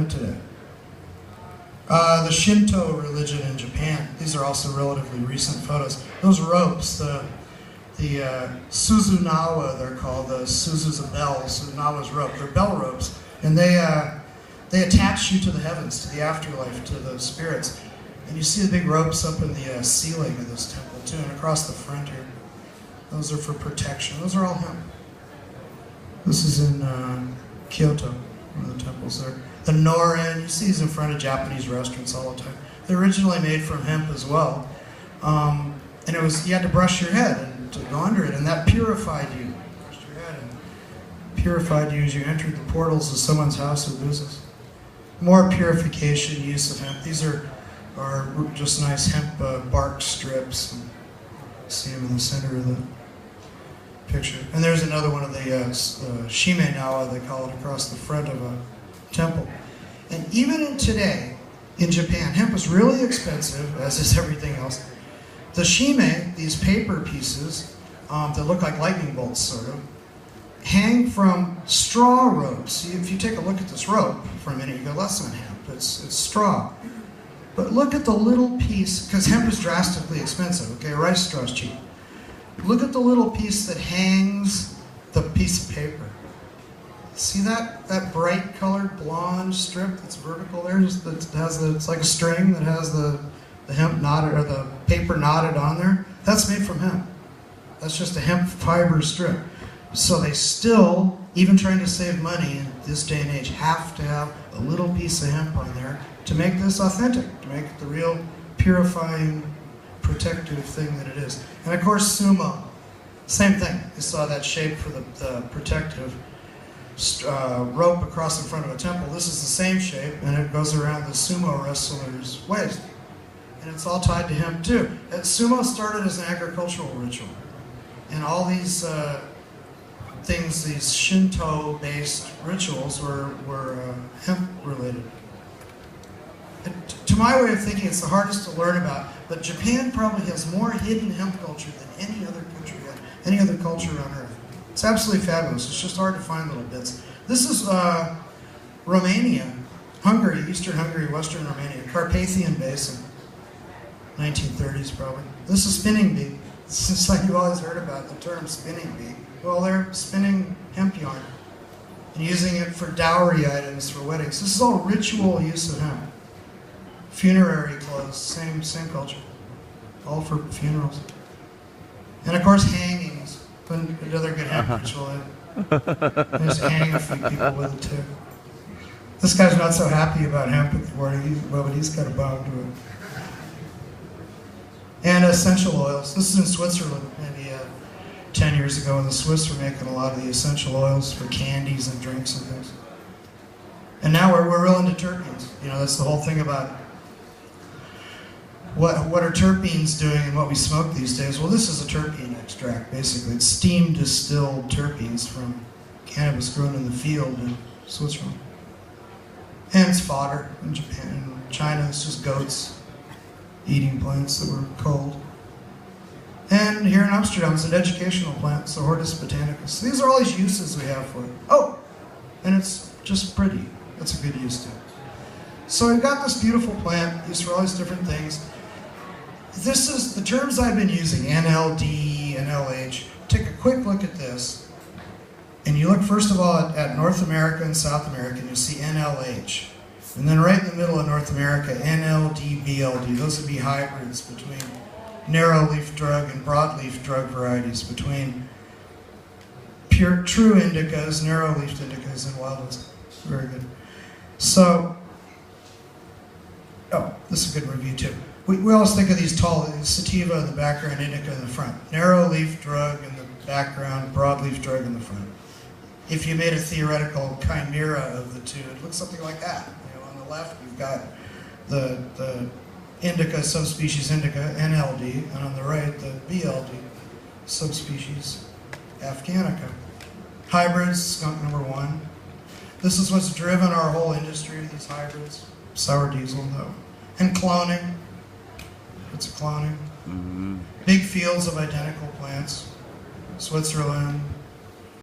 today. The Shinto religion in Japan, these are also relatively recent photos. Those ropes, the Suzunawa, they're called. The Suzu's a bell, Suzunawa's rope. They're bell ropes, and they attach you to the heavens, to the afterlife, to the spirits. And you see the big ropes up in the ceiling of this temple too, and across the front here. Those are for protection. Those are all hemp. This is in Kyoto, one of the temples there. The norin, you see these in front of Japanese restaurants all the time. They're originally made from hemp as well. And it was, you had to brush your head and to go under it, and that purified you. Brushed your head and purified you as you entered the portals of someone's house or business. More purification, use of hemp. These are just nice hemp bark strips. See them in the center of the picture. And there's another one of the shimenawa, they call it, across the front of a temple. And even today, in Japan, hemp is really expensive, as is everything else. The shime, these paper pieces that look like lightning bolts, sort of, hang from straw ropes. If you take a look at this rope for a minute, you go, that's not hemp, it's straw. But look at the little piece, because hemp is drastically expensive, okay, rice straw is cheap. Look at the little piece that hangs the piece of paper. See that bright colored blonde strip that's vertical there? It's like a string that has the hemp knotted, or the paper knotted on there. That's made from hemp. That's just a hemp fiber strip. So they still, even trying to save money in this day and age, have to have a little piece of hemp on there to make this authentic, to make it the real purifying, protective thing that it is. And of course, sumo, same thing. You saw that shape for the protective rope across the front of a temple. This is the same shape, and it goes around the sumo wrestler's waist. And it's all tied to hemp too. Sumo started as an agricultural ritual. And all these things, these Shinto-based rituals were hemp-related. To my way of thinking, it's the hardest to learn about, but Japan probably has more hidden hemp culture than any other country, any other culture on earth. It's absolutely fabulous. It's just hard to find little bits. This is Romania, Hungary, Eastern Hungary, Western Romania, Carpathian Basin, 1930s probably. This is spinning bee. It's just like you've always heard about the term spinning bee. Well, they're spinning hemp yarn and using it for dowry items for weddings. This is all ritual use of hemp. Funerary clothes, same culture, all for funerals. And of course, hangings. Another good hemp ritual. Just hang a few people with it too. This guy's not so happy about hemp at the morning, but he's got a bone to it. And essential oils. This is in Switzerland, maybe 10 years ago, when the Swiss were making a lot of the essential oils for candies and drinks and things. And now we're real into terpenes. You know, that's the whole thing about what are terpenes doing and what we smoke these days. Well, this is a terpene extract, basically. It's steam distilled terpenes from cannabis grown in the field in Switzerland. And it's fodder in Japan. In China, it's just goats eating plants that were cold. And here in Amsterdam, it's an educational plant. It's the Hortus botanicus. So these are all these uses we have for it. Oh, and it's just pretty. That's a good use too. So we've got this beautiful plant used for all these different things. This is the terms I've been using, NLD, NLH. Take a quick look at this. And you look first of all at North America and South America, and you see NLH. And then right in the middle of North America, NLD, BLD. Those would be hybrids between narrow leaf drug and broadleaf drug varieties, between pure, true indicas, narrow leaf indicas, and wild ones. Very good. So, this is a good review too. We always think of these tall, sativa in the background, indica in the front. Narrow leaf drug in the background, broadleaf drug in the front. If you made a theoretical chimera of the two, it looks something like that. You know, on the left, you've got the indica, subspecies indica, NLD, and on the right, the BLD, subspecies Afghanica. Hybrids, skunk number 1. This is what's driven our whole industry, these hybrids. Sour diesel, though. And cloning. It's a cloning. Mm-hmm. Big fields of identical plants. Switzerland,